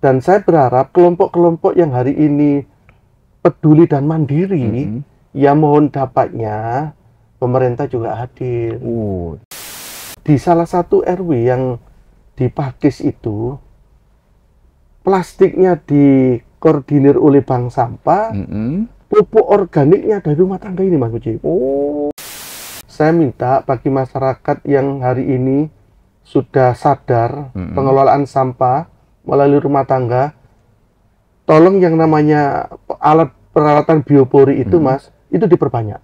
Dan saya berharap kelompok-kelompok yang hari ini peduli dan mandiri, ya mohon dapatnya pemerintah juga hadir. Di salah satu RW yang di Pakis itu, plastiknya dikoordinir oleh bank sampah, pupuk organiknya dari rumah tangga ini, Mas Mujib. Saya minta bagi masyarakat yang hari ini sudah sadar pengelolaan sampah melalui rumah tangga, tolong yang namanya alat peralatan biopori itu, Mas, itu diperbanyak.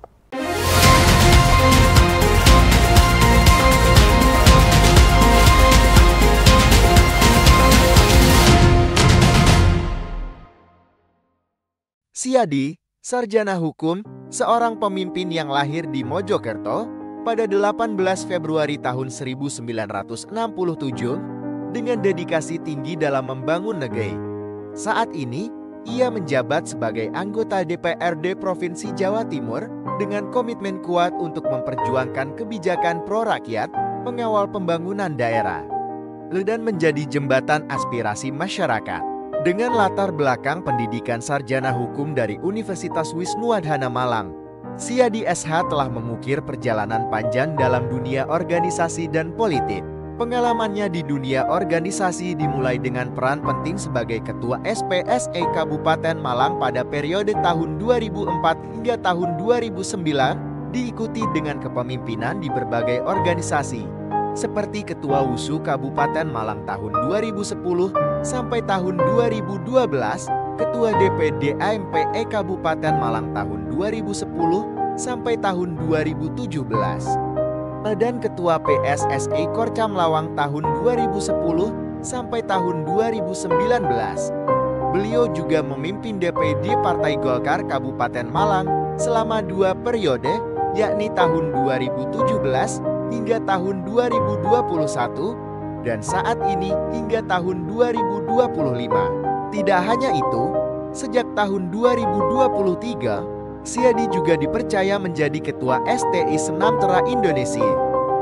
Siadi, sarjana hukum, seorang pemimpin yang lahir di Mojokerto pada 18 Februari tahun 1967 dengan dedikasi tinggi dalam membangun negeri. Saat ini, ia menjabat sebagai anggota DPRD Provinsi Jawa Timur dengan komitmen kuat untuk memperjuangkan kebijakan pro-rakyat, mengawal pembangunan daerah, dan menjadi jembatan aspirasi masyarakat. Dengan latar belakang pendidikan sarjana hukum dari Universitas Wisnuwardhana Malang, Siadi SH telah mengukir perjalanan panjang dalam dunia organisasi dan politik. Pengalamannya di dunia organisasi dimulai dengan peran penting sebagai Ketua SPSE Kabupaten Malang pada periode tahun 2004 hingga tahun 2009, diikuti dengan kepemimpinan di berbagai organisasi, seperti Ketua WUSU Kabupaten Malang tahun 2010 sampai tahun 2012, Ketua DPD AMPE Kabupaten Malang tahun 2010 sampai tahun 2017. Dan Ketua PSSI Korcam Lawang tahun 2010 sampai tahun 2019. Beliau juga memimpin DPD Partai Golkar Kabupaten Malang selama 2 periode, yakni tahun 2017 hingga tahun 2021, dan saat ini hingga tahun 2025. Tidak hanya itu, sejak tahun 2023, Siadi juga dipercaya menjadi Ketua STI Senam-Tera Indonesia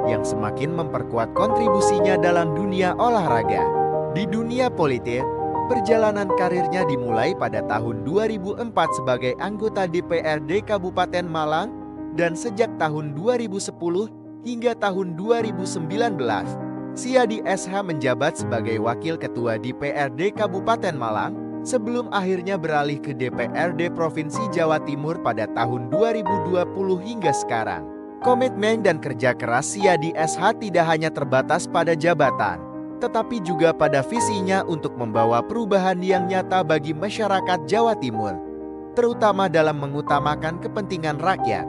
yang semakin memperkuat kontribusinya dalam dunia olahraga. Di dunia politik, perjalanan karirnya dimulai pada tahun 2004 sebagai anggota DPRD Kabupaten Malang, dan sejak tahun 2010 hingga tahun 2019, Siadi SH menjabat sebagai Wakil Ketua DPRD Kabupaten Malang sebelum akhirnya beralih ke DPRD Provinsi Jawa Timur pada tahun 2020 hingga sekarang. Komitmen dan kerja keras Siadi SH tidak hanya terbatas pada jabatan, tetapi juga pada visinya untuk membawa perubahan yang nyata bagi masyarakat Jawa Timur, terutama dalam mengutamakan kepentingan rakyat.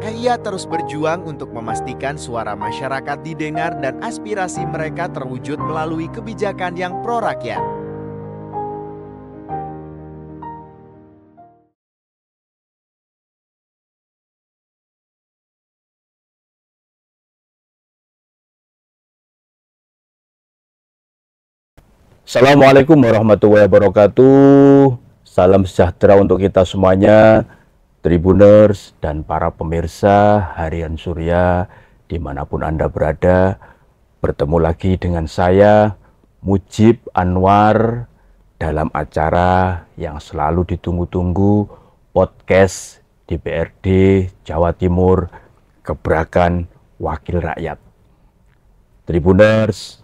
Ia terus berjuang untuk memastikan suara masyarakat didengar dan aspirasi mereka terwujud melalui kebijakan yang pro-rakyat. Assalamualaikum warahmatullahi wabarakatuh. Salam sejahtera untuk kita semuanya, Tribuners dan para pemirsa Harian Surya dimanapun Anda berada. Bertemu lagi dengan saya, Mujib Anwar, dalam acara yang selalu ditunggu-tunggu, podcast DPRD Jawa Timur, Gebrakan Wakil Rakyat. Tribuners,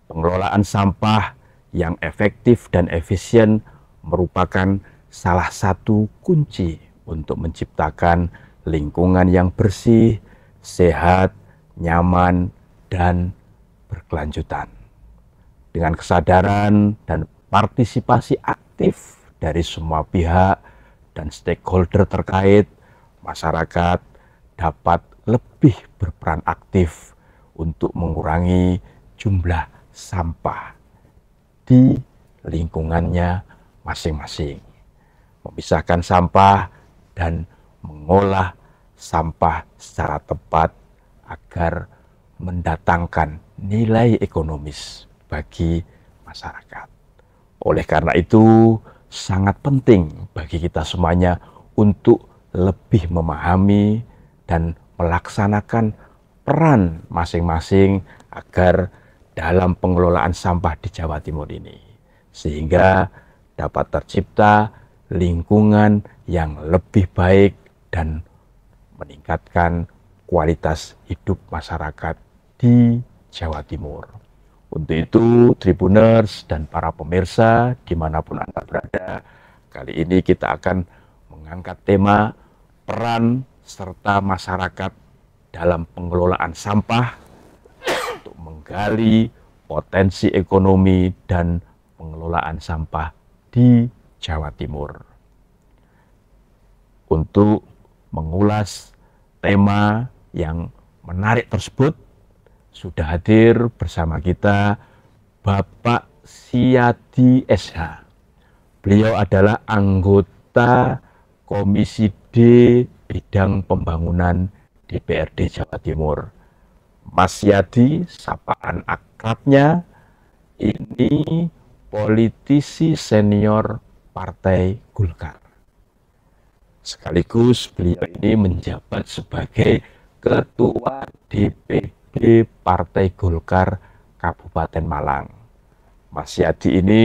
pengelolaan sampah yang efektif dan efisien merupakan salah satu kunci untuk menciptakan lingkungan yang bersih, sehat, nyaman, dan berkelanjutan. Dengan kesadaran dan partisipasi aktif dari semua pihak dan stakeholder terkait, masyarakat dapat lebih berperan aktif untuk mengurangi jumlah sampah di lingkungannya masing-masing, memisahkan sampah dan mengolah sampah secara tepat agar mendatangkan nilai ekonomis bagi masyarakat. Oleh karena itu, sangat penting bagi kita semuanya untuk lebih memahami dan melaksanakan peran masing-masing agar dalam pengelolaan sampah di Jawa Timur ini sehingga dapat tercipta lingkungan yang lebih baik dan meningkatkan kualitas hidup masyarakat di Jawa Timur. Untuk itu, Tribuners dan para pemirsa dimanapun Anda berada, kali ini kita akan mengangkat tema peran serta masyarakat dalam pengelolaan sampah untuk menggali potensi ekonomi dan pengelolaan sampah di Jawa Timur. Untuk mengulas tema yang menarik tersebut, sudah hadir bersama kita Bapak Siadi SH. Beliau adalah anggota Komisi D Bidang Pembangunan DPRD Jawa Timur. Mas Siadi, sapaan akrabnya, ini politisi senior Partai Golkar. Sekaligus beliau ini menjabat sebagai Ketua DPD Partai Golkar Kabupaten Malang. Mas Siadi ini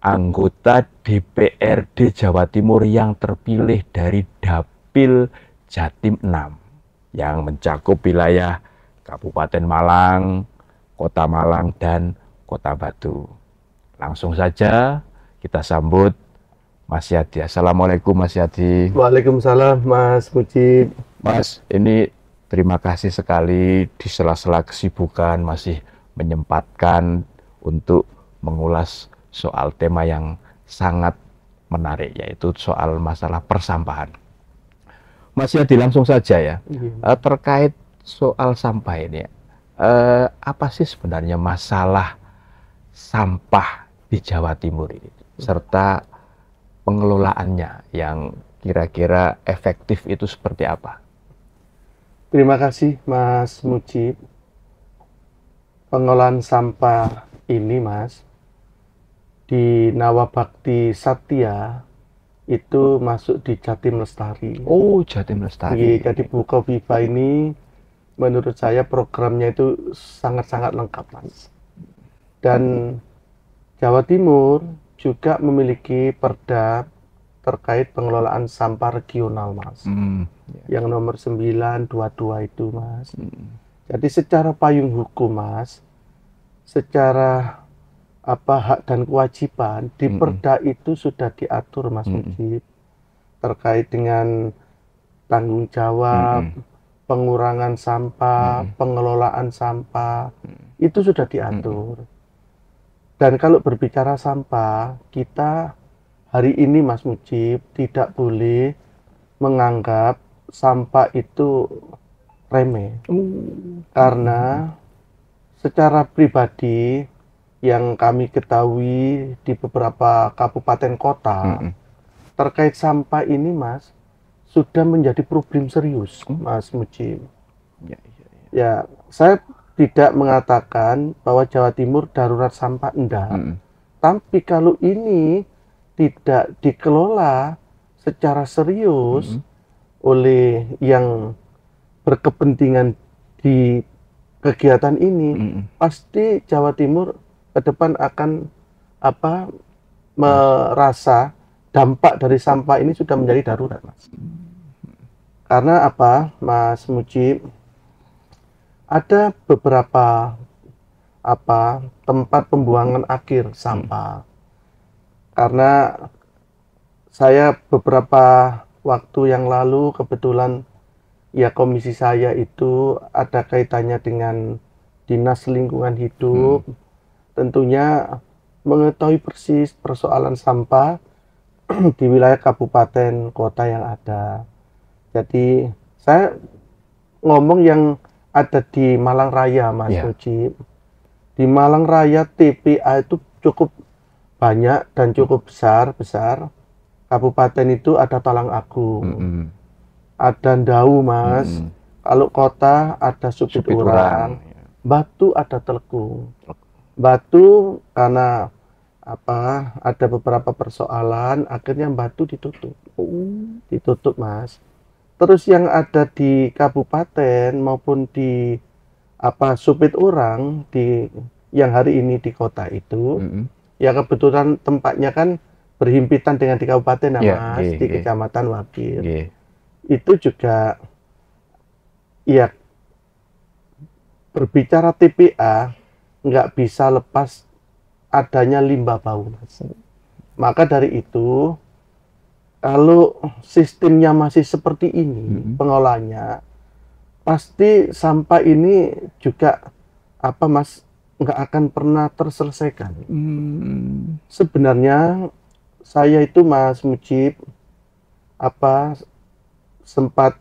anggota DPRD Jawa Timur yang terpilih dari Dapil Jatim 6 yang mencakup wilayah Kabupaten Malang, Kota Malang, dan Kota Batu. Langsung saja kita sambut Mas Siadi. Assalamualaikum Mas Siadi. Waalaikumsalam Mas Mujib. Mas, ini terima kasih sekali di sela-sela kesibukan masih menyempatkan untuk mengulas soal tema yang sangat menarik, yaitu soal masalah persampahan. Mas Siadi, langsung saja ya, terkait soal sampah ini, apa sih sebenarnya masalah sampah di Jawa Timur ini, serta pengelolaannya yang kira-kira efektif itu seperti apa? Terima kasih Mas Mujib. Pengolahan sampah ini Mas, di Nawabakti Satya itu masuk di Jatim Lestari. Oh, Jatim Lestari. Jadi Bukoviva ini menurut saya programnya itu sangat-sangat lengkap Mas. Dan Jawa Timur juga memiliki perda terkait pengelolaan sampah regional Mas. Yang nomor 922 itu Mas. Jadi secara payung hukum Mas, secara hak dan kewajiban di perda itu sudah diatur Mas Mujib, terkait dengan tanggung jawab, pengurangan sampah, pengelolaan sampah, itu sudah diatur. Dan kalau berbicara sampah, kita hari ini Mas Mujib tidak boleh menganggap sampah itu remeh. Karena secara pribadi yang kami ketahui di beberapa kabupaten kota terkait sampah ini Mas sudah menjadi problem serius Mas Mujib. Ya, saya tidak mengatakan bahwa Jawa Timur darurat sampah, enggak. Tapi kalau ini tidak dikelola secara serius oleh yang berkepentingan di kegiatan ini, pasti Jawa Timur ke depan akan merasa dampak dari sampah ini sudah menjadi darurat Mas. Karena apa Mas Mujib? Ada beberapa tempat pembuangan akhir sampah. Karena saya beberapa waktu yang lalu kebetulan ya komisi saya itu ada kaitannya dengan Dinas Lingkungan Hidup. Tentunya mengetahui persis persoalan sampah di wilayah kabupaten kota yang ada. Jadi saya ngomong yang ada di Malang Raya Mas Mujib. Di Malang Raya TPA itu cukup banyak dan cukup besar. Kabupaten itu ada Talang Agung, ada Ndau Mas. Kalau kota ada Supit Urang, Batu ada Telukung. Batu karena ada beberapa persoalan, akhirnya Batu ditutup. Ditutup Mas. Terus yang ada di kabupaten maupun di Supit Urang yang hari ini di kota itu, Ya kebetulan tempatnya kan berhimpitan dengan di kabupaten ya, Iya, Mas, iya, di iya. Kecamatan Wakil. Iya. Itu juga ya berbicara TPA nggak bisa lepas adanya limbah bau, Mas. Maka dari itu, kalau sistemnya masih seperti ini, pengolahannya, pasti sampah ini juga apa, Mas, nggak akan pernah terselesaikan. Sebenarnya saya itu, Mas Mujib, apa sempat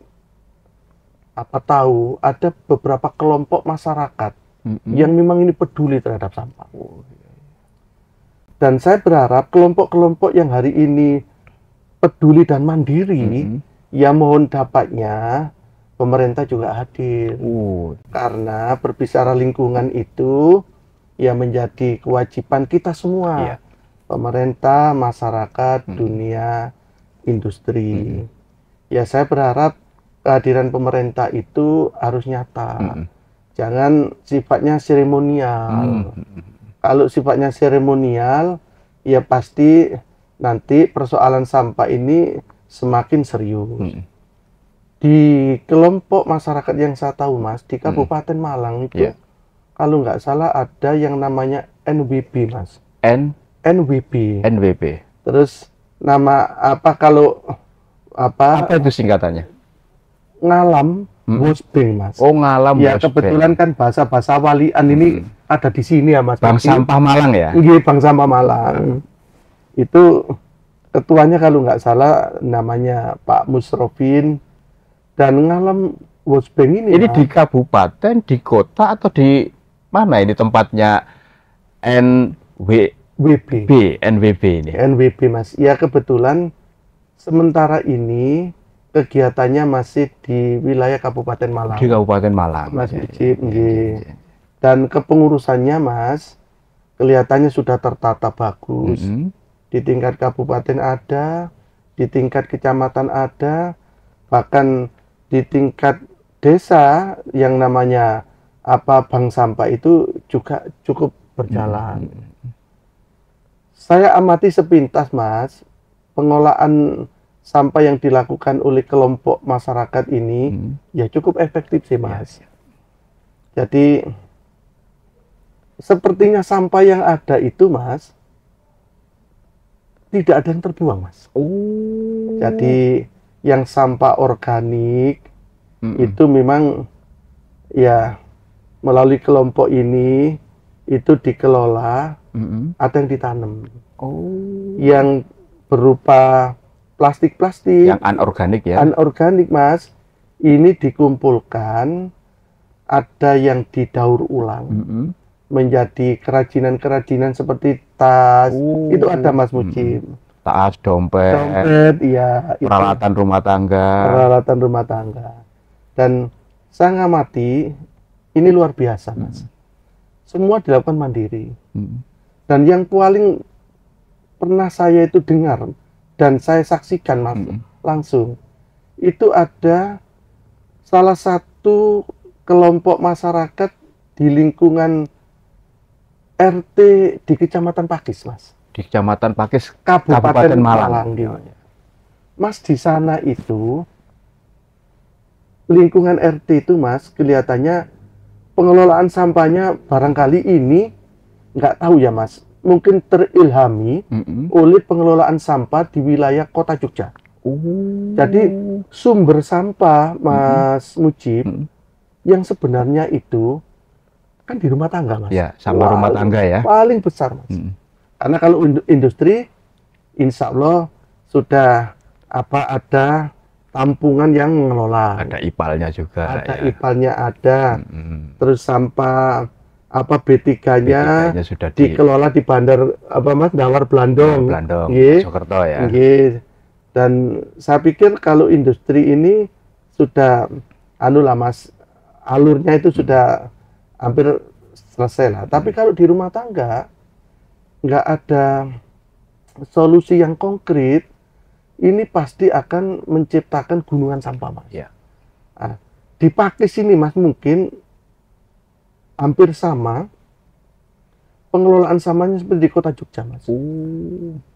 tahu ada beberapa kelompok masyarakat yang memang ini peduli terhadap sampah. Dan saya berharap kelompok-kelompok yang hari ini peduli dan mandiri, ya mohon dapatnya pemerintah juga hadir. Karena berbicara lingkungan itu ya menjadi kewajiban kita semua. Iya. Pemerintah, masyarakat, dunia, industri. Ya saya berharap kehadiran pemerintah itu harus nyata. Jangan sifatnya seremonial. Kalau sifatnya seremonial, ya pasti nanti persoalan sampah ini semakin serius. Di kelompok masyarakat yang saya tahu, Mas, di Kabupaten Malang itu, kalau nggak salah ada yang namanya NWB, Mas. NWB. NWB. Terus nama apa kalau Apa itu singkatannya? Ngalam Wosbeng, Mas. Oh, Ngalam Ya Wosbeng. kebetulan kan bahasa walian ini ada di sini ya, Mas. Bank Sampah Malang ya? Iya, Bank Sampah Malang. Itu ketuanya kalau nggak salah namanya Pak Musrofin. Dan Ngalam Wosbeng ini Ini Mas, di kabupaten, di kota, atau di mana ini tempatnya NWB ini? NWB, Mas. Ya kebetulan sementara ini kegiatannya masih di wilayah Kabupaten Malang. Di Kabupaten Malang. Mas Mujib, nggih. Dan kepengurusannya, Mas, kelihatannya sudah tertata bagus. Di tingkat kabupaten ada, di tingkat kecamatan ada, bahkan di tingkat desa yang namanya bank sampah itu juga cukup berjalan. Saya amati sepintas, Mas, pengolahan sampah yang dilakukan oleh kelompok masyarakat ini ya cukup efektif sih, Mas. Jadi sepertinya sampah yang ada itu, Mas, tidak ada yang terbuang, Mas. Jadi yang sampah organik itu memang ya melalui kelompok ini itu dikelola, ada yang ditanam. Yang berupa plastik-plastik, Yang anorganik ya? anorganik, Mas, ini dikumpulkan, ada yang didaur ulang menjadi kerajinan-kerajinan seperti tas. Itu ada, Mas Mujib. Tas, dompet, iya, itu peralatan rumah tangga. peralatan rumah tangga. Dan saya ngamati ini luar biasa, Mas. Semua dilakukan mandiri. Dan yang paling pernah saya itu dengar dan saya saksikan, Mas, langsung, itu ada salah satu kelompok masyarakat di lingkungan RT di Kecamatan Pakis, Mas. Di Kecamatan Pakis, Kabupaten Malang. Mas, di sana itu lingkungan RT itu, Mas, kelihatannya pengelolaan sampahnya barangkali ini nggak tahu ya, Mas, mungkin terilhami oleh pengelolaan sampah di wilayah Kota Jogja. Jadi sumber sampah, Mas Mujib, yang sebenarnya itu kan di rumah tangga, Mas. Ya, sama rumah tangga ya. Paling besar, Mas. Karena kalau industri, insya Allah sudah ada tampungan yang mengelola. Ada ipalnya juga. Ada ya. ipalnya ada. Terus sampah B3-nya sudah dikelola di bandar Mas, Dawar Blandong. Blandong, Nggih. Mojokerto ya. Nggih. Dan saya pikir kalau industri ini sudah Mas, alurnya itu sudah hampir selesai lah. Tapi kalau di rumah tangga nggak ada solusi yang konkret, ini pasti akan menciptakan gunungan sampah, Mas. Ya. Nah, di Pakis ini, Mas, mungkin hampir sama. pengelolaan sampahnya seperti di Kota Jogja, Mas.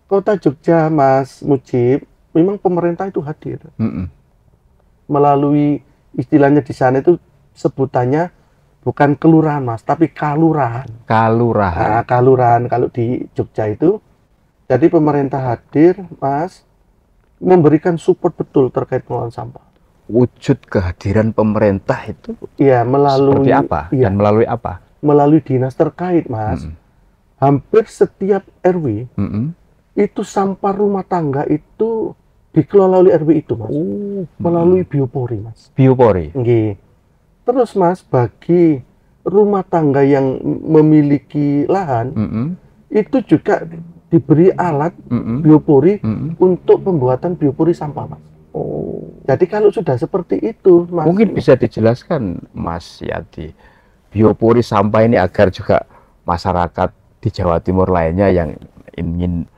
Kota Jogja, Mas Mujib, memang pemerintah itu hadir melalui istilahnya di sana itu sebutannya bukan kelurahan, Mas, tapi kalurahan. Kalurahan. Nah, kalurahan kalau di Jogja itu. Jadi pemerintah hadir, Mas, memberikan support betul terkait pengelolaan sampah. Wujud kehadiran pemerintah itu Iya, melalui seperti apa? Iya, Dan melalui apa? melalui dinas terkait, Mas. Hampir setiap RW itu sampah rumah tangga itu dikelola oleh RW itu, Mas. Melalui biopori, Mas. Biopori. Nggih. Terus, Mas, bagi rumah tangga yang memiliki lahan itu juga diberi alat biopori untuk pembuatan biopori sampah, Mas. Jadi kalau sudah seperti itu, Mas. Mungkin bisa dijelaskan, Mas Yadi, biopori sampah ini agar juga masyarakat di Jawa Timur lainnya yang ingin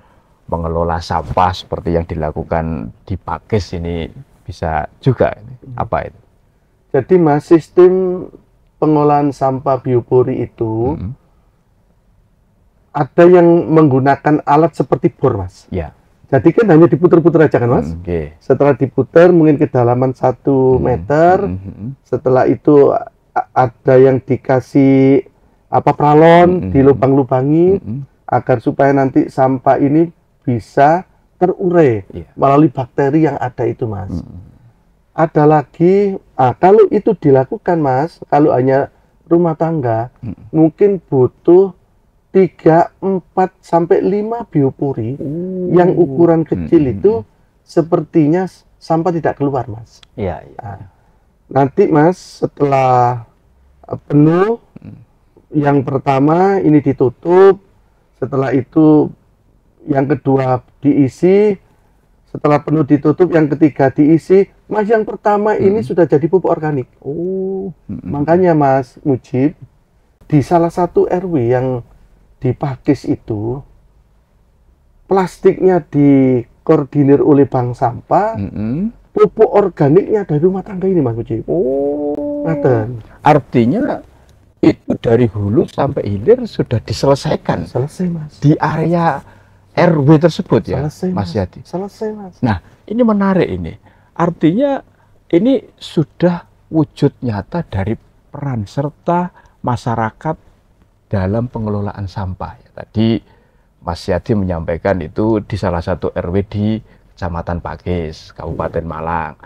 mengelola sampah seperti yang dilakukan di Pakis ini bisa juga. Apa itu? Jadi, Mas, sistem pengolahan sampah biopori itu ada yang menggunakan alat seperti bor, Mas. Ya. Jadi kan hanya diputer-puter aja kan, Mas. Setelah diputer mungkin kedalaman 1 meter. Setelah itu ada yang dikasih pralon, dilubang-lubangi agar supaya nanti sampah ini bisa terurai melalui bakteri yang ada itu, Mas. Ada lagi, kalau itu dilakukan, Mas, kalau hanya rumah tangga, mungkin butuh 3, 4, sampai 5 biopori yang ukuran kecil itu sepertinya sampah tidak keluar, Mas. Iya. Nah, nanti, Mas, setelah penuh, yang pertama ini ditutup, setelah itu yang kedua diisi, setelah penuh ditutup, yang ketiga diisi, Mas, yang pertama ini sudah jadi pupuk organik. Makanya, Mas Mujib, di salah satu RW yang di Pakis itu plastiknya dikoordinir oleh bank sampah, pupuk organiknya dari rumah tangga ini, Mas Mujib. Artinya itu dari hulu sampai hilir sudah diselesaikan. Selesai, Mas. Di area RW tersebut ya, Selesai, Mas Yadi. Selesai, Mas. Nah, ini menarik ini. Artinya ini sudah wujud nyata dari peran serta masyarakat dalam pengelolaan sampah. Tadi Mas Yadi menyampaikan itu di salah satu RW di Kecamatan Pakis, Kabupaten Malang.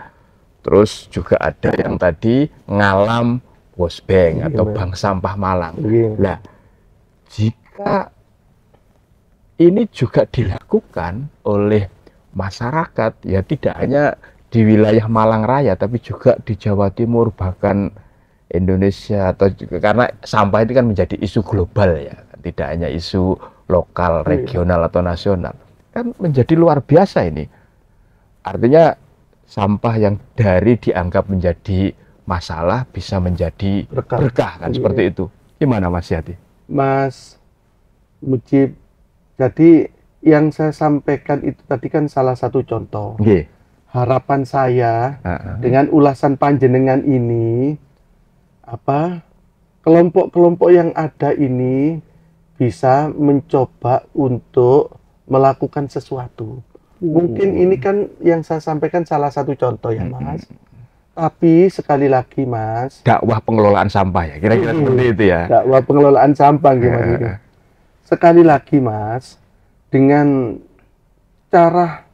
Terus juga ada yang tadi Ngalam Bosbeng atau Bank Sampah Malang. Nah, jika ini juga dilakukan oleh masyarakat, ya tidak hanya di wilayah Malang Raya, tapi juga di Jawa Timur, bahkan Indonesia, atau juga, karena sampah itu kan menjadi isu global ya, tidak hanya isu lokal, regional atau nasional, kan menjadi luar biasa ini. Artinya sampah yang dari dianggap menjadi masalah bisa menjadi berkah kan, seperti itu. Gimana, Mas Yadi? Mas Mujib, jadi yang saya sampaikan itu tadi kan salah satu contoh. Harapan saya dengan ulasan panjenengan ini, kelompok-kelompok yang ada ini bisa mencoba untuk melakukan sesuatu. Mungkin ini kan yang saya sampaikan salah satu contoh ya, Mas. Tapi sekali lagi, Mas, dakwah pengelolaan sampah ya, kira-kira seperti itu ya. Dakwah pengelolaan sampah gimana? Sekali lagi, Mas, dengan cara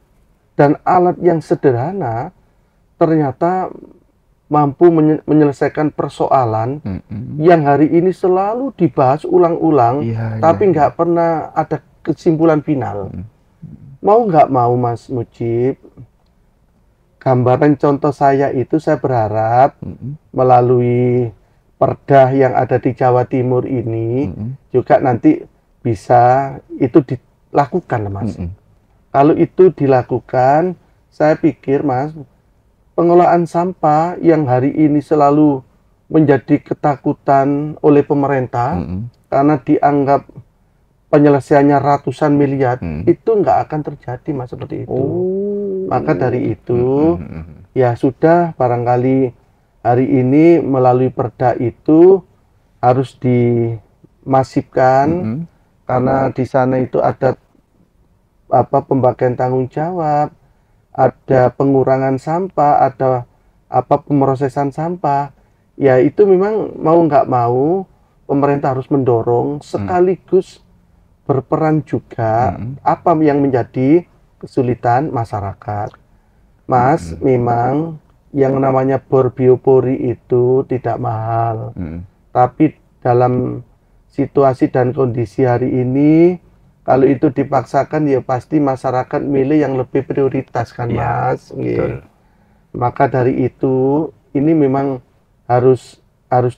dan alat yang sederhana ternyata mampu menyelesaikan persoalan yang hari ini selalu dibahas ulang-ulang, tapi nggak pernah ada kesimpulan final. Mau nggak mau, Mas Mujib, gambaran contoh saya itu saya berharap melalui perda yang ada di Jawa Timur ini juga nanti bisa itu dilakukan, Mas. Kalau itu dilakukan, saya pikir, Mas, pengelolaan sampah yang hari ini selalu menjadi ketakutan oleh pemerintah karena dianggap penyelesaiannya ratusan miliar, itu nggak akan terjadi, Mas, seperti itu. Maka dari itu, ya sudah, barangkali hari ini melalui perda itu harus dimasifkan, karena di sana itu ada apa pembagian tanggung jawab, ada pengurangan sampah, ada apa pemrosesan sampah. Ya itu memang mau nggak mau pemerintah harus mendorong sekaligus berperan juga apa yang menjadi kesulitan masyarakat. Mas, memang yang namanya bor biopori itu tidak mahal. Tapi dalam situasi dan kondisi hari ini, kalau itu dipaksakan ya pasti masyarakat milih yang lebih prioritas kan, Mas. Betul. Maka dari itu ini memang harus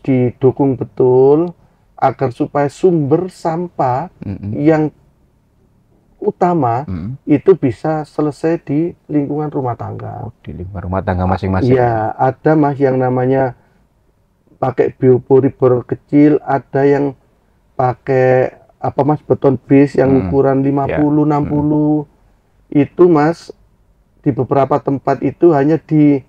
didukung betul agar supaya sumber sampah yang utama itu bisa selesai di lingkungan rumah tangga. Di lingkungan rumah tangga masing-masing. Iya, ada Mas yang namanya pakai biopori bor kecil, ada yang pakai apa Mas beton base yang ukuran 50-60. Itu Mas di beberapa tempat itu hanya di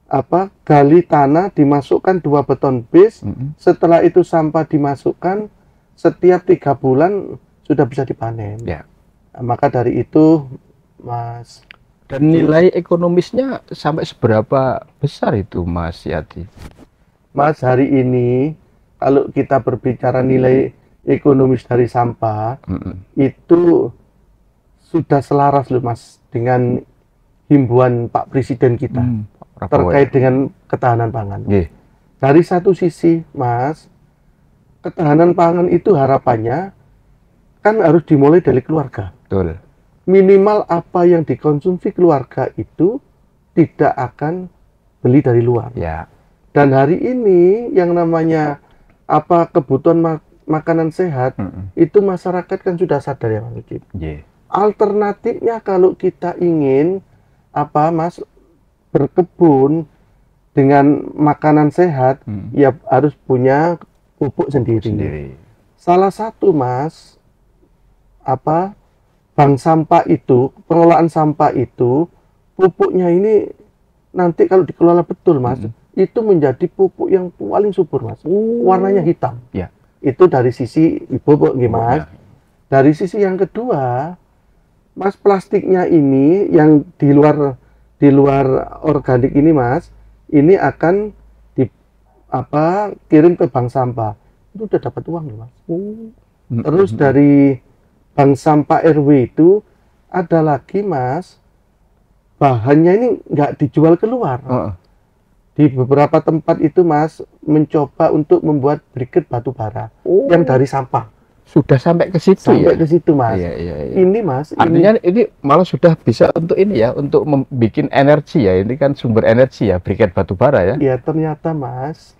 apa gali tanah, dimasukkan 2 beton base, setelah itu sampah dimasukkan, setiap 3 bulan sudah bisa dipanen. Nah, maka dari itu Mas. Dan nilai ekonomisnya sampai seberapa besar itu Mas Yati? Mas, hari ini kalau kita berbicara nilai ekonomis dari sampah, itu sudah selaras loh Mas dengan himbauan Pak Presiden kita terkait dengan ketahanan pangan. Dari satu sisi Mas, ketahanan pangan itu harapannya kan harus dimulai dari keluarga. Betul. Minimal apa yang dikonsumsi keluarga itu tidak akan beli dari luar. Dan hari ini yang namanya apa kebutuhan makanan sehat itu masyarakat kan sudah sadar ya Mas Ucip. Alternatifnya kalau kita ingin apa Mas berkebun dengan makanan sehat, ya harus punya pupuk sendiri. Salah satu Mas apa bank sampah itu, pengelolaan sampah itu, pupuknya ini nanti kalau dikelola betul Mas, itu menjadi pupuk yang paling subur Mas. Warnanya hitam. Itu dari sisi pupuk Mas. Dari sisi yang kedua, Mas, plastiknya ini yang di luar organik ini Mas, ini akan kirim ke bank sampah. Itu udah dapat uang loh Mas. Terus dari bank sampah RW itu ada lagi Mas, bahannya ini nggak dijual keluar. Di beberapa tempat itu Mas mencoba untuk membuat briket batu bara yang dari sampah. Sudah sampai ke situ sampai ke situ Mas. Ini Mas, artinya ini malah sudah bisa untuk ini ya, untuk membuat energi ya. Ini kan sumber energi ya, briket batu bara ya. Ya ternyata Mas,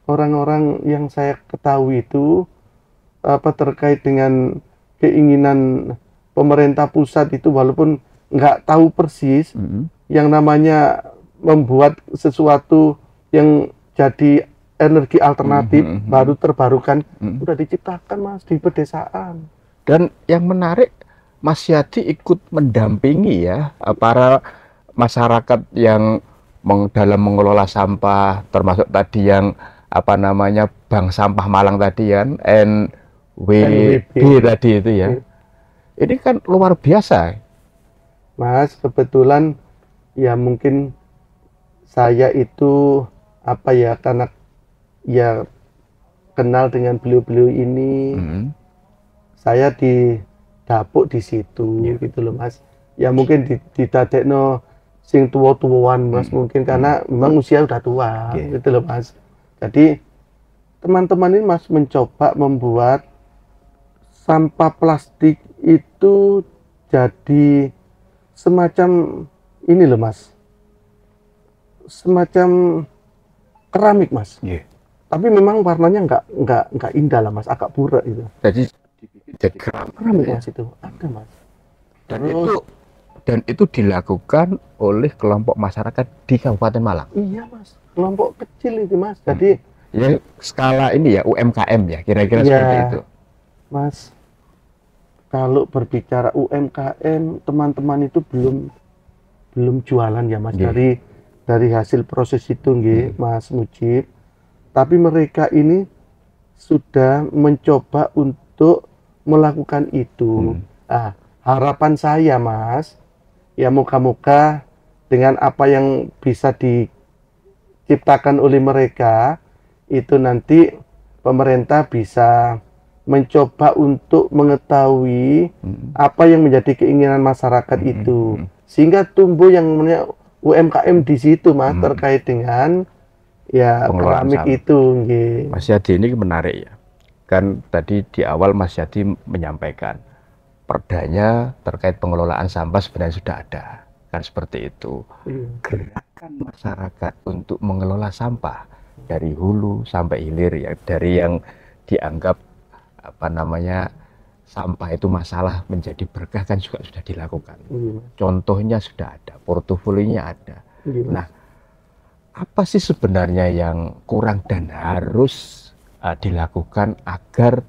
orang-orang yang saya ketahui itu apa terkait dengan keinginan pemerintah pusat itu walaupun nggak tahu persis yang namanya membuat sesuatu yang jadi energi alternatif baru terbarukan udah diciptakan Mas di pedesaan. Dan yang menarik Mas Yati ikut mendampingi ya para masyarakat yang dalam mengelola sampah, termasuk tadi yang apa namanya Bank Sampah Malang tadi kan, NWB tadi itu ya. Ini kan luar biasa Mas. Kebetulan ya mungkin saya itu apa ya, karena ya kenal dengan beliau-beliau ini, saya didapuk di situ gitu loh Mas. Ya mungkin didadekno sing tua-tuaan Mas, mungkin karena memang usia udah tua gitu loh Mas. Jadi teman-teman ini Mas mencoba membuat sampah plastik itu jadi semacam ini loh Mas, semacam keramik Mas. Tapi memang warnanya nggak indah lah Mas, agak burak itu. Jadi keramik Mas itu ada Mas. Dan itu dilakukan oleh kelompok masyarakat di Kabupaten Malang. Iya Mas, kelompok kecil itu Mas. Jadi ya skala ini ya UMKM ya, kira-kira seperti itu. Mas, kalau berbicara UMKM, teman-teman itu belum jualan ya Mas, dari hasil proses itu Mas Mujib. Tapi mereka ini sudah mencoba untuk melakukan itu. Nah, harapan saya Mas, ya moga-moga dengan apa yang bisa diciptakan oleh mereka, itu nanti pemerintah bisa mencoba untuk mengetahui apa yang menjadi keinginan masyarakat itu, sehingga tumbuh yang namanya UMKM di situ Mas, terkait dengan ya keramik itu. Mas Yadi, ini menarik ya, kan tadi di awal Mas Yadi menyampaikan perdanya terkait pengelolaan sampah sebenarnya sudah ada, kan seperti itu. Gerakan masyarakat untuk mengelola sampah dari hulu sampai hilir, ya, dari yang dianggap apa namanya sampah itu masalah menjadi berkah kan juga sudah dilakukan. Contohnya sudah ada, portofolionya ada. Nah, apa sih sebenarnya yang kurang dan harus dilakukan agar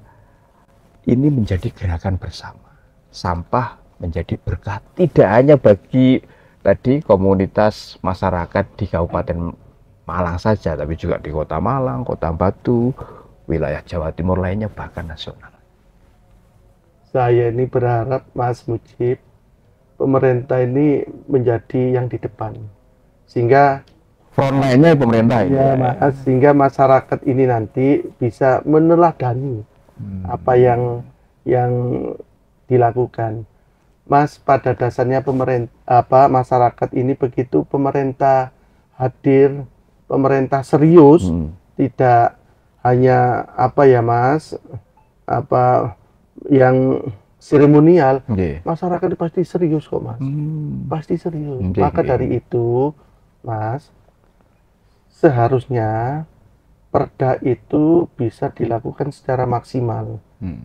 ini menjadi gerakan bersama? Sampah menjadi berkah tidak hanya bagi tadi komunitas masyarakat di Kabupaten Malang saja, tapi juga di Kota Malang, Kota Batu, wilayah Jawa Timur lainnya, bahkan nasional. Saya ini berharap Mas Mujib, pemerintah ini menjadi yang di depan, sehingga frontline-nya pemerintah ini. Ya, Mas, sehingga masyarakat ini nanti bisa meneladani apa yang dilakukan. Mas, pada dasarnya masyarakat ini begitu pemerintah hadir, pemerintah serius, tidak hanya Mas, yang seremonial, masyarakat pasti serius kok Mas, pasti serius. Maka dari itu Mas, seharusnya perda itu bisa dilakukan secara maksimal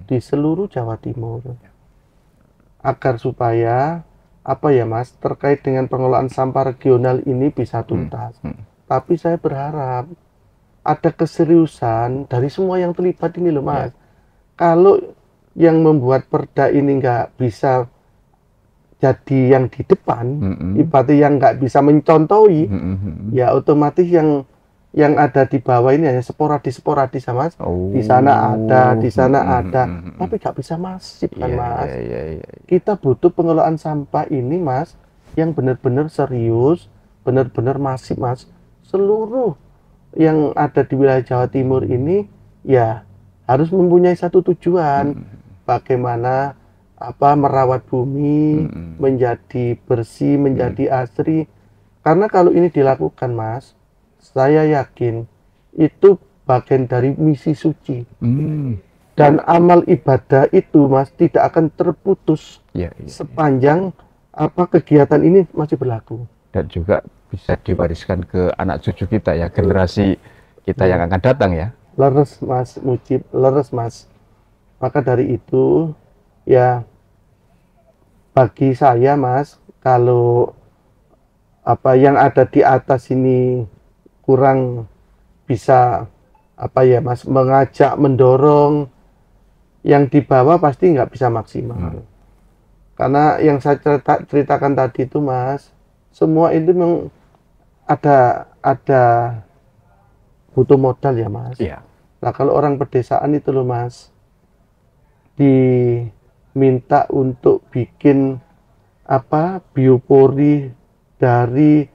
di seluruh Jawa Timur, agar supaya Mas, terkait dengan pengelolaan sampah regional ini bisa tuntas. Tapi saya berharap ada keseriusan dari semua yang terlibat ini loh Mas. Kalau yang membuat perda ini nggak bisa jadi yang di depan, ibaratnya yang nggak bisa mencontohi, ya otomatis yang ada di bawah ini hanya sporadis Mas. Di sana ada, di sana ada, tapi nggak bisa masif kan Mas. Kita butuh pengelolaan sampah ini Mas, yang benar-benar serius, benar-benar masif Mas. Seluruh yang ada di wilayah Jawa Timur ini ya harus mempunyai satu tujuan, bagaimana merawat bumi menjadi bersih, menjadi asri. Karena kalau ini dilakukan Mas, saya yakin itu bagian dari misi suci. Dan amal ibadah itu Mas tidak akan terputus sepanjang kegiatan ini masih berlaku. Dan juga bisa diwariskan ke anak cucu kita ya, generasi kita yang akan datang ya. Leres Mas Mujib, leres Mas. Maka dari itu ya bagi saya Mas, kalau yang ada di atas ini kurang bisa Mas mengajak, mendorong, yang di bawah pasti nggak bisa maksimal. Karena yang saya ceritakan tadi itu Mas, semua itu memang ada butuh modal ya Mas. Nah kalau orang pedesaan itu loh Mas, diminta untuk bikin biopori dari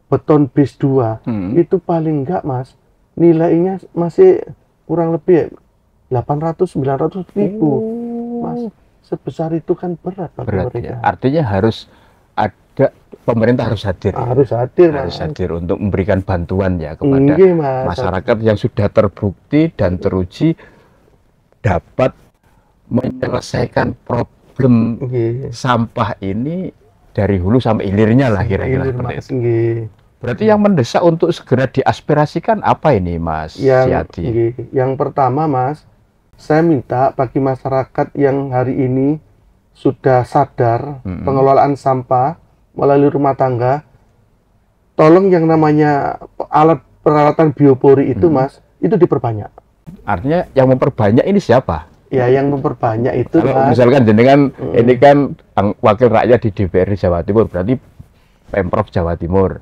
beton base 2, itu paling enggak Mas, nilainya masih kurang lebih 800-900 ribu Mas. Sebesar itu kan berat bagi mereka. Ya. Artinya harus ada, pemerintah harus hadir. Harus hadir untuk memberikan bantuan ya kepada masyarakat yang sudah terbukti dan teruji dapat menyelesaikan problem sampah ini dari hulu sampai hilirnya lah kira-kira seperti itu. Berarti yang mendesak untuk segera diaspirasikan apa ini Mas Yadi? Yang pertama Mas, saya minta bagi masyarakat yang hari ini sudah sadar pengelolaan sampah melalui rumah tangga, tolong yang namanya peralatan biopori itu Mas, itu diperbanyak. Artinya yang memperbanyak ini siapa? Ya yang memperbanyak itu kalau Mas, misalkan jenengan ini kan wakil rakyat di DPRD Jawa Timur, berarti Pemprov Jawa Timur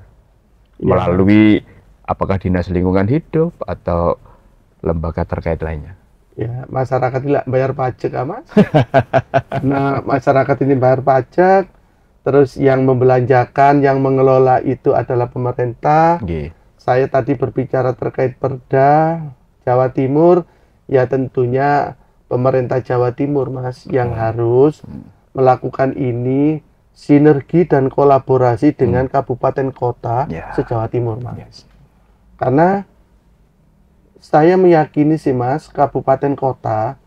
melalui apakah Dinas Lingkungan Hidup atau lembaga terkait lainnya? Ya, masyarakat tidak bayar pajak, Mas. Nah, masyarakat ini bayar pajak, terus yang membelanjakan, yang mengelola itu adalah pemerintah. Nggih. Saya tadi berbicara terkait Perda Jawa Timur, ya tentunya pemerintah Jawa Timur, Mas, yang harus melakukan ini sinergi dan kolaborasi dengan kabupaten kota Ya. se-Jawa Timur, Mas. Yes. Karena saya meyakini sih, Mas, kabupaten kota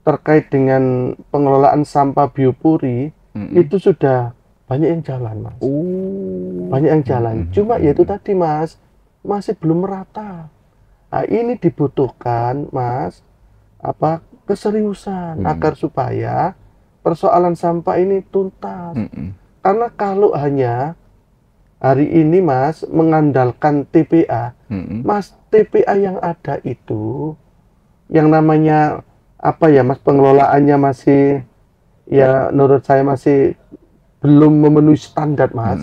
terkait dengan pengelolaan sampah biopuri itu sudah banyak yang jalan, Mas. Banyak yang jalan. Cuma ya itu tadi, Mas, masih belum merata. Nah, ini dibutuhkan, Mas, keseriusan agar supaya persoalan sampah ini tuntas. Karena kalau hanya hari ini, Mas, mengandalkan TPA, Mas, TPA yang ada itu, yang namanya Mas, pengelolaannya masih, ya menurut saya masih belum memenuhi standar, Mas.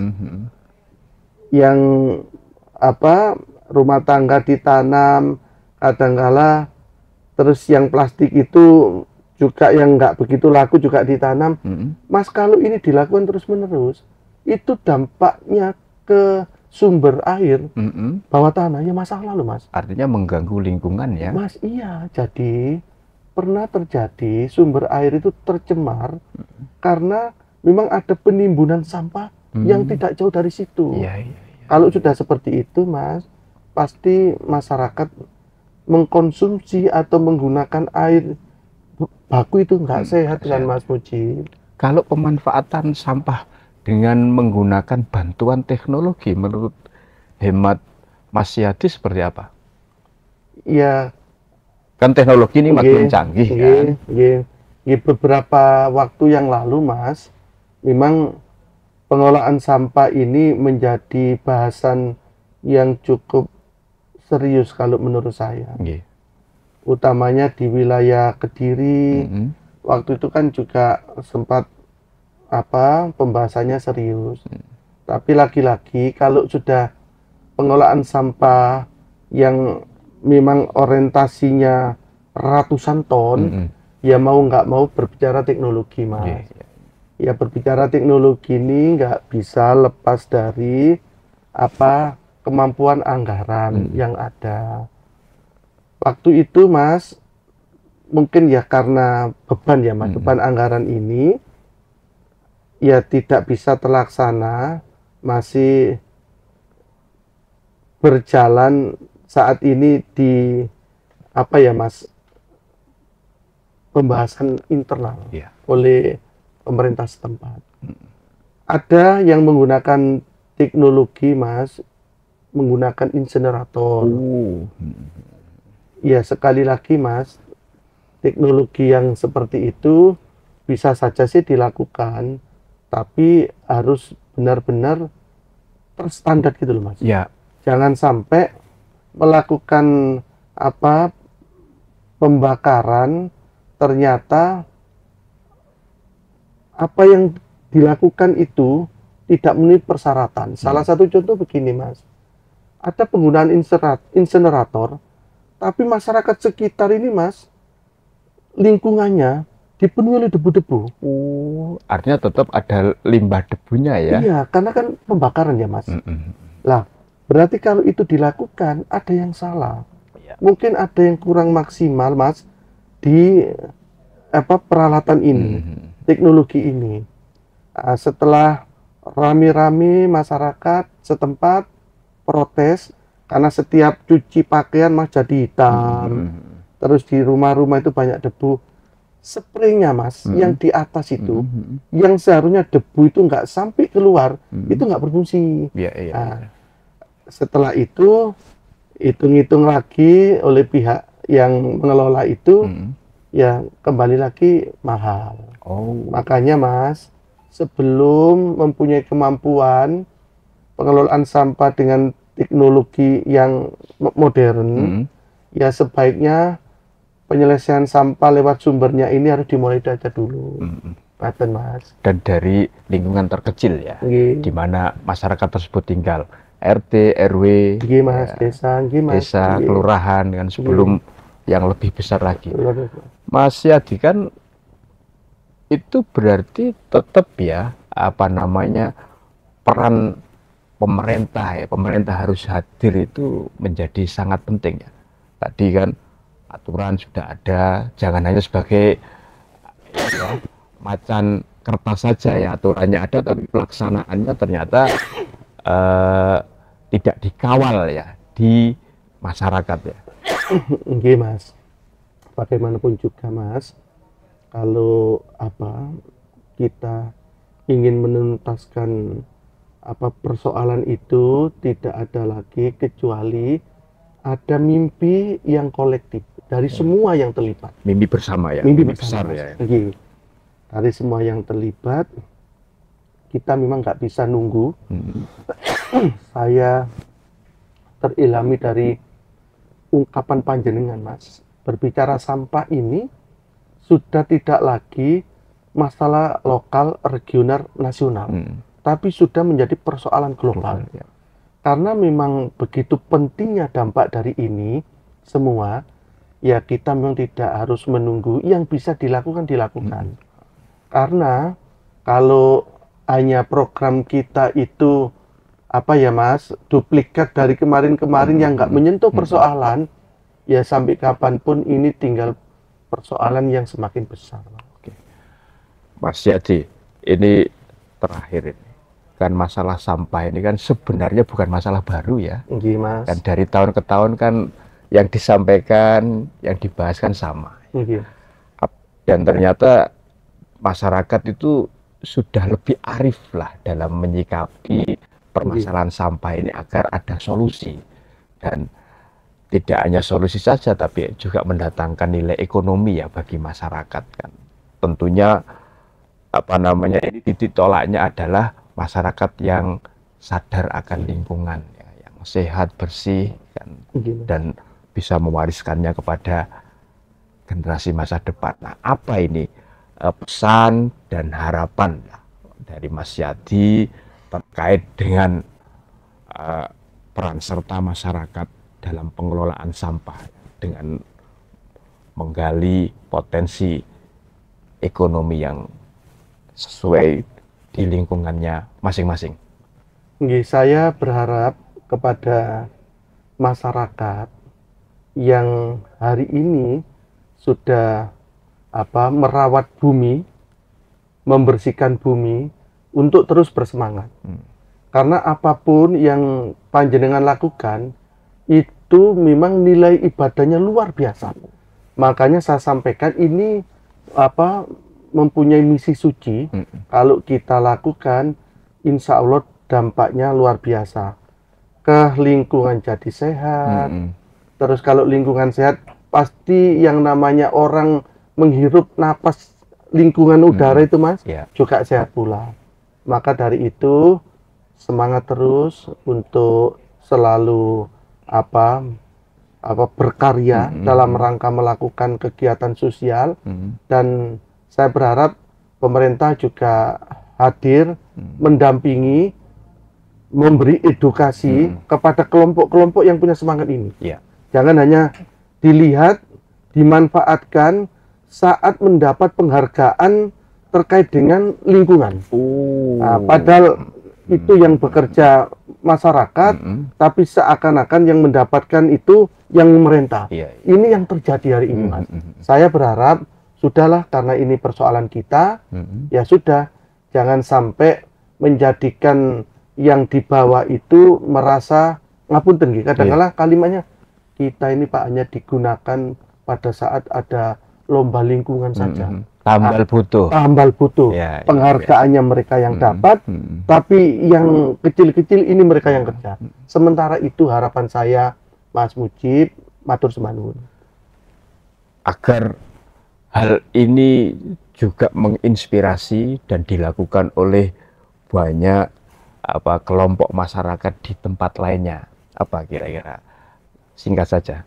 Yang rumah tangga ditanam kadangkala, terus yang plastik itu juga yang nggak begitu laku juga ditanam. Mas, kalau ini dilakukan terus-menerus, itu dampaknya ke sumber air bawah tanahnya masalah loh, Mas. Artinya mengganggu lingkungan ya? Mas, iya. Jadi pernah terjadi sumber air itu tercemar karena memang ada penimbunan sampah yang tidak jauh dari situ. Iya. Kalau sudah seperti itu, Mas, pasti masyarakat mengkonsumsi atau menggunakan air baku itu nggak sehat kan, Mas Mujib. Kalau pemanfaatan sampah dengan menggunakan bantuan teknologi, menurut hemat Mas Yadi seperti apa? Ya, Kan teknologi ini makin canggih kan? Beberapa waktu yang lalu, Mas, memang pengelolaan sampah ini menjadi bahasan yang cukup serius kalau menurut saya. Utamanya di wilayah Kediri. Waktu itu kan juga sempat pembahasannya serius. Tapi lagi-lagi kalau sudah pengelolaan sampah yang memang orientasinya ratusan ton, ya mau nggak mau berbicara teknologi, Mas. Ya berbicara teknologi ini nggak bisa lepas dari kemampuan anggaran yang ada. Waktu itu, Mas, mungkin ya karena beban ya, Mas, beban anggaran ini ya tidak bisa terlaksana, masih berjalan saat ini di Mas, pembahasan internal oleh pemerintah setempat. Ada yang menggunakan teknologi, Mas, menggunakan insinerator. Ya, sekali lagi, Mas, teknologi yang seperti itu bisa saja sih dilakukan, tapi harus benar-benar terstandar gitu loh, Mas. Ya. Jangan sampai melakukan pembakaran, ternyata apa yang dilakukan itu tidak memenuhi persyaratan. Salah satu contoh begini, Mas. Ada penggunaan insinerator, tapi masyarakat sekitar ini, Mas, lingkungannya dipenuhi oleh debu-debu. Artinya tetap ada limbah debunya ya? Iya, karena kan pembakaran ya, Mas. Lah, berarti kalau itu dilakukan ada yang salah. Mungkin ada yang kurang maksimal, Mas, di peralatan ini, teknologi ini. Nah, setelah rame-rame masyarakat setempat protes karena setiap cuci pakaian, Mas, jadi hitam. Terus di rumah-rumah itu banyak debu. Spraynya, Mas, yang di atas itu, yang seharusnya debu itu nggak sampai keluar, itu nggak berfungsi. Nah, setelah itu hitung-hitung lagi oleh pihak yang mengelola itu, ya kembali lagi mahal. Makanya, Mas, sebelum mempunyai kemampuan pengelolaan sampah dengan teknologi yang modern, ya sebaiknya penyelesaian sampah lewat sumbernya ini harus dimulai dari dulu. Mas. Dan dari lingkungan terkecil ya, di mana masyarakat tersebut tinggal, RT, RW, Mas, ya, desa, kelurahan, kan sebelum yang lebih besar lagi. Mas Yadi kan itu berarti tetap ya apa namanya peran pemerintah ya, pemerintah harus hadir itu menjadi sangat penting ya. Tadi kan aturan sudah ada, jangan hanya sebagai ya, macan kertas saja ya, aturannya ada tapi pelaksanaannya ternyata tidak dikawal ya di masyarakat ya. Oke Mas, bagaimanapun juga Mas, kalau kita ingin menuntaskan persoalan itu, tidak ada lagi kecuali ada mimpi yang kolektif dari semua yang terlibat. Mimpi bersama ya, mimpi besar ya. Dari semua yang terlibat, kita memang nggak bisa nunggu. Saya terilhami dari ungkapan panjenengan Mas, berbicara sampah ini sudah tidak lagi masalah lokal, regional, nasional, tapi sudah menjadi persoalan global. Karena memang begitu pentingnya dampak dari ini semua, ya kita memang tidak harus menunggu, yang bisa dilakukan. Karena kalau hanya program kita itu Mas, duplikat dari kemarin-kemarin yang nggak menyentuh persoalan, ya sampai kapanpun ini tinggal persoalan yang semakin besar. Oke. Mas Yadi, ini terakhir ini. Kan masalah sampah ini kan sebenarnya bukan masalah baru ya. Mas. Dan dari tahun ke tahun kan yang disampaikan, yang dibahas kan sama. Dan ternyata masyarakat itu sudah lebih arif lah dalam menyikapi permasalahan sampah ini agar ada solusi. Dan tidak hanya solusi saja, tapi juga mendatangkan nilai ekonomi ya bagi masyarakat kan. Tentunya ini titik tolaknya adalah masyarakat yang sadar akan lingkungan ya, yang sehat, bersih kan, dan bisa mewariskannya kepada generasi masa depan. Nah, apa ini pesan dan harapan dari Mas Yadi terkait dengan peran serta masyarakat dalam pengelolaan sampah dengan menggali potensi ekonomi yang sesuai di lingkungannya masing-masing? Saya berharap kepada masyarakat yang hari ini sudah merawat bumi, membersihkan bumi, untuk terus bersemangat. Karena apapun yang panjenengan lakukan itu memang nilai ibadahnya luar biasa. Makanya saya sampaikan ini mempunyai misi suci. Kalau kita lakukan, insya Allah dampaknya luar biasa. Ke lingkungan jadi sehat. Terus kalau lingkungan sehat, pasti yang namanya orang menghirup napas lingkungan udara itu Mas, juga sehat pula. Maka dari itu semangat terus untuk selalu berkarya dalam rangka melakukan kegiatan sosial. Dan saya berharap pemerintah juga hadir, mendampingi, memberi edukasi kepada kelompok-kelompok yang punya semangat ini. Jangan hanya dilihat, dimanfaatkan saat mendapat penghargaan terkait dengan lingkungan. Padahal itu yang bekerja masyarakat, tapi seakan-akan yang mendapatkan itu yang pemerintah. Ini yang terjadi hari ini, Mas. Saya berharap sudahlah, karena ini persoalan kita, ya sudah, jangan sampai menjadikan yang di bawah itu merasa ngapunten. Kadang-kadang kalimatnya, kita ini Pak hanya digunakan pada saat ada lomba lingkungan saja. Tambal butuh. Penghargaannya mereka yang dapat, tapi yang kecil-kecil ini mereka yang kerja. Sementara itu harapan saya, Mas Mujib, matur sembahun, agar hal ini juga menginspirasi dan dilakukan oleh banyak kelompok masyarakat di tempat lainnya. Apa kira-kira? Singkat saja.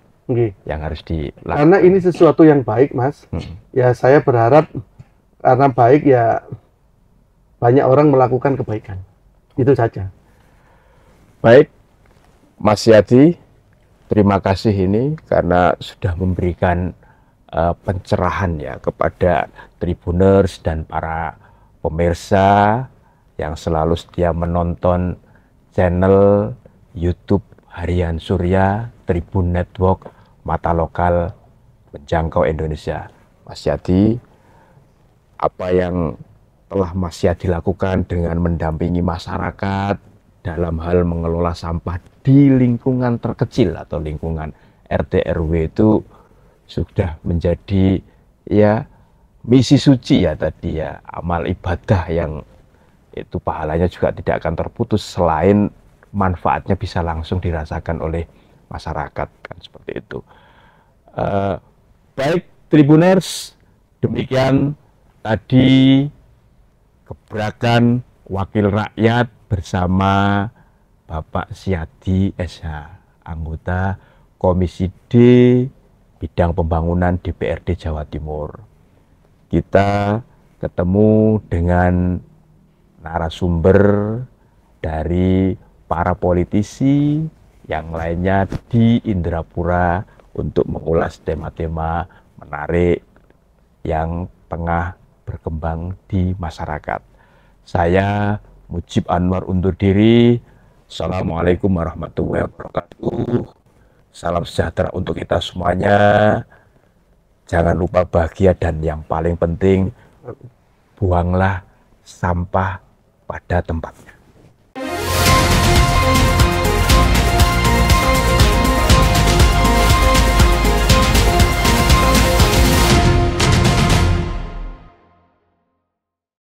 Yang harus dilakukan. Karena ini sesuatu yang baik, Mas. Ya saya berharap karena baik ya banyak orang melakukan kebaikan. Itu saja. Baik, Mas Yadi, terima kasih ini karena sudah memberikan pencerahan ya kepada Tribuners dan para pemirsa yang selalu setia menonton channel YouTube Harian Surya Tribun Network Mata Lokal Menjangkau Indonesia. Mas Yadi, apa yang telah Mas Yadi lakukan dengan mendampingi masyarakat dalam hal mengelola sampah di lingkungan terkecil atau lingkungan RT RW itu sudah menjadi ya misi suci ya tadi ya, amal ibadah yang itu pahalanya juga tidak akan terputus selain manfaatnya bisa langsung dirasakan oleh masyarakat, kan seperti itu. Baik Tribuners, demikian tadi gebrakan wakil rakyat bersama Bapak Syadi SH, anggota Komisi D Bidang Pembangunan DPRD Jawa Timur. Kita ketemu dengan narasumber dari para politisi yang lainnya di Indrapura untuk mengulas tema-tema menarik yang tengah berkembang di masyarakat. Saya Mujib Anwar undur diri. Assalamualaikum warahmatullahi wabarakatuh. Salam sejahtera untuk kita semuanya. Jangan lupa bahagia dan yang paling penting, buanglah sampah pada tempatnya.